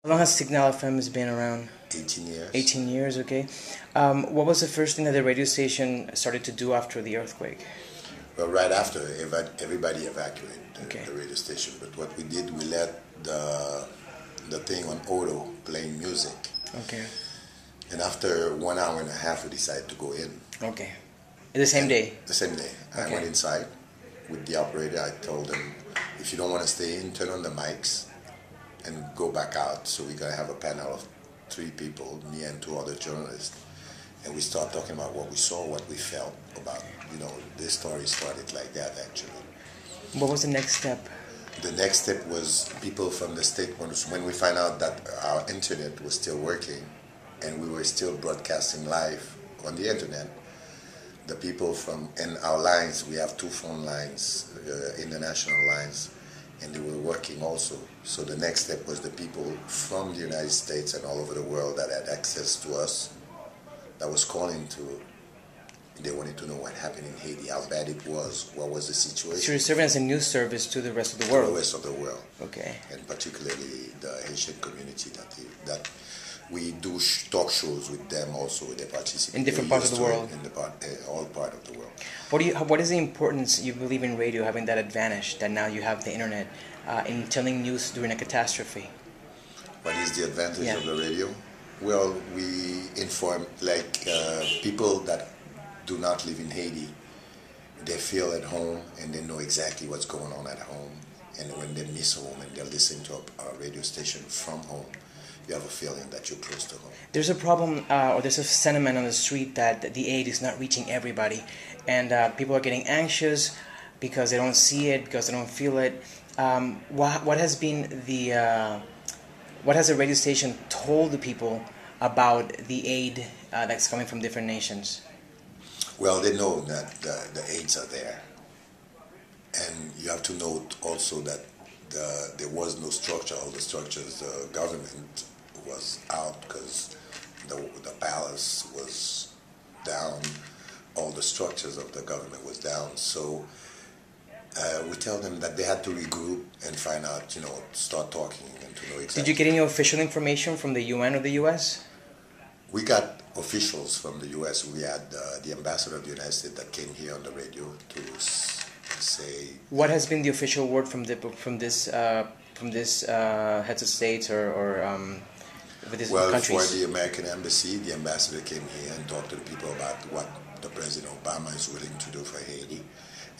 How long has Signal FM has been around? 18 years. 18 years, okay. What was the first thing that the radio station started to do after the earthquake? Well, right after, everybody evacuated Okay. the radio station. But what we did, we let the thing on auto playing music. Okay. And after 1 hour and a half, we decided to go in. Okay. The same day? The same day. I Okay. went inside with the operator. I told him, if you don't want to stay in, turn on the mics and go back out. So we're going to have a panel of 3 people, me and 2 other journalists. And we start talking about what we saw, what we felt about, this story started like that actually. What was the next step? The next step was people from the state, when we found out that our internet was still working and we were still broadcasting live on the internet, the people in our lines, we have 2 phone lines, international lines, and they were working also. So the next step was the people from the United States and all over the world that had access to us, that was calling they wanted to know what happened in Haiti, how bad it was, what was the situation. So you're serving as a news service to the rest of the world? To the rest of the world. Okay. And particularly the Haitian community that we do talk shows with them also. They participate in different parts of the world. In all part of the world. What is the importance you believe in radio having that advantage that now you have the internet in telling news during a catastrophe? What is the advantage of the radio? Well, we inform people that do not live in Haiti. They feel at home and they know exactly what's going on at home. And when they miss home and they're listening to a radio station from home, you have a feeling that you're close to home. There's a problem, or there's a sentiment on the street that the aid is not reaching everybody, and people are getting anxious because they don't see it, because they don't feel it. What has the radio station told the people about the aid that's coming from different nations? Well, they know that the aids are there, and you have to note also that there was no structure. All the structures, the government was out because the palace was down. All the structures of the government was down. So we tell them that they had to regroup and find out, start talking and to know exactly. Did you get any official information from the UN or the US? We got officials from the U.S. We had the ambassador of the United States that came here on the radio to say. What has been the official word from this heads of states or with these countries? Well, for the American embassy, the ambassador came here and talked to the people about what the President Obama is willing to do for Haiti,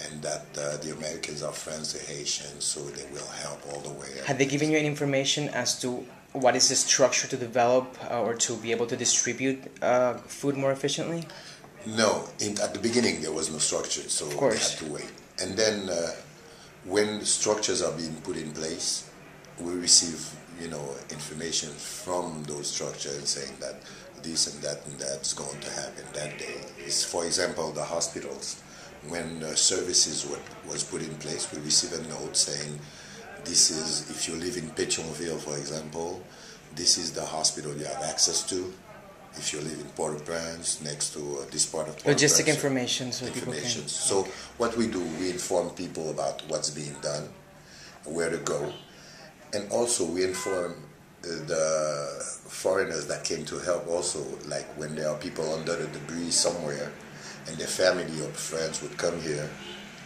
and that the Americans are friends to Haitians, so they will help all the way. Have they given you any information as to what is the structure to develop or to be able to distribute food more efficiently? No, at the beginning there was no structure, so they had to wait. And then when structures are being put in place, we receive, information from those structures saying that this and that's going to happen that day. For example, the hospitals, when services was put in place, we receive a note saying, this is, if you live in Pétionville, for example, this is the hospital you have access to. If you live in Port-au-Prince, next to this part of Port-au-Prince. Logistic information so people can. So what we do, we inform people about what's being done, where to go, and also we inform the foreigners that came to help also, like when there are people under the debris somewhere, and their family or friends would come here,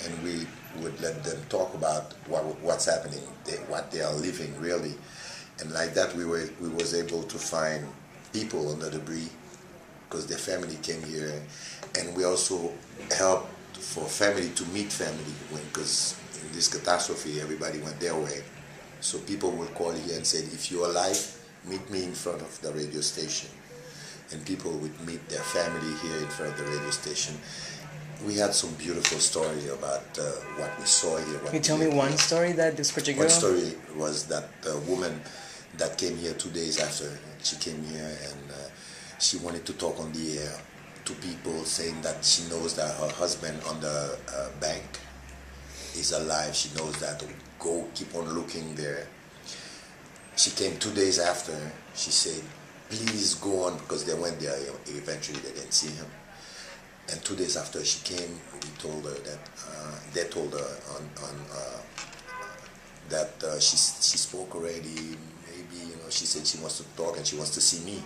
and we would let them talk about what's happening, what they are living really, and like that we was able to find people under debris because their family came here, and we also helped for family to meet family because in this catastrophe everybody went their way, so people would call here and say, if you're alive, meet me in front of the radio station, and people would meet their family here in front of the radio station. We had some beautiful story about what we saw here. Can you tell me one story that is particular? One story was that the woman that came here 2 days after, she came here and she wanted to talk on the air to people, saying that she knows that her husband on the bank is alive. She knows that. Go, keep on looking there. She came 2 days after. She said, please go on, because they went there. Eventually they didn't see him. And 2 days after she came, we told her that they told her that she spoke already. Maybe she said she wants to talk and she wants to see me.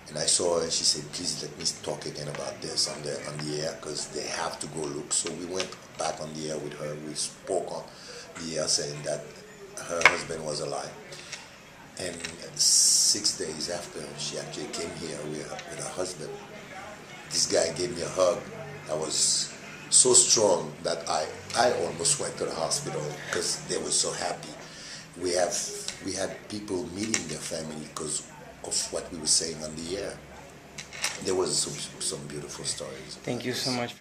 And I saw her and she said, please let me talk again about this on the air because they have to go look. So we went back on the air with her. We spoke on the air saying that her husband was alive. And 6 days after she actually came here with her husband, this guy gave me a hug. I was so strong that I almost went to the hospital because they were so happy. We had people meeting their family because of what we were saying on the air. There was some beautiful stories. Thank you so much.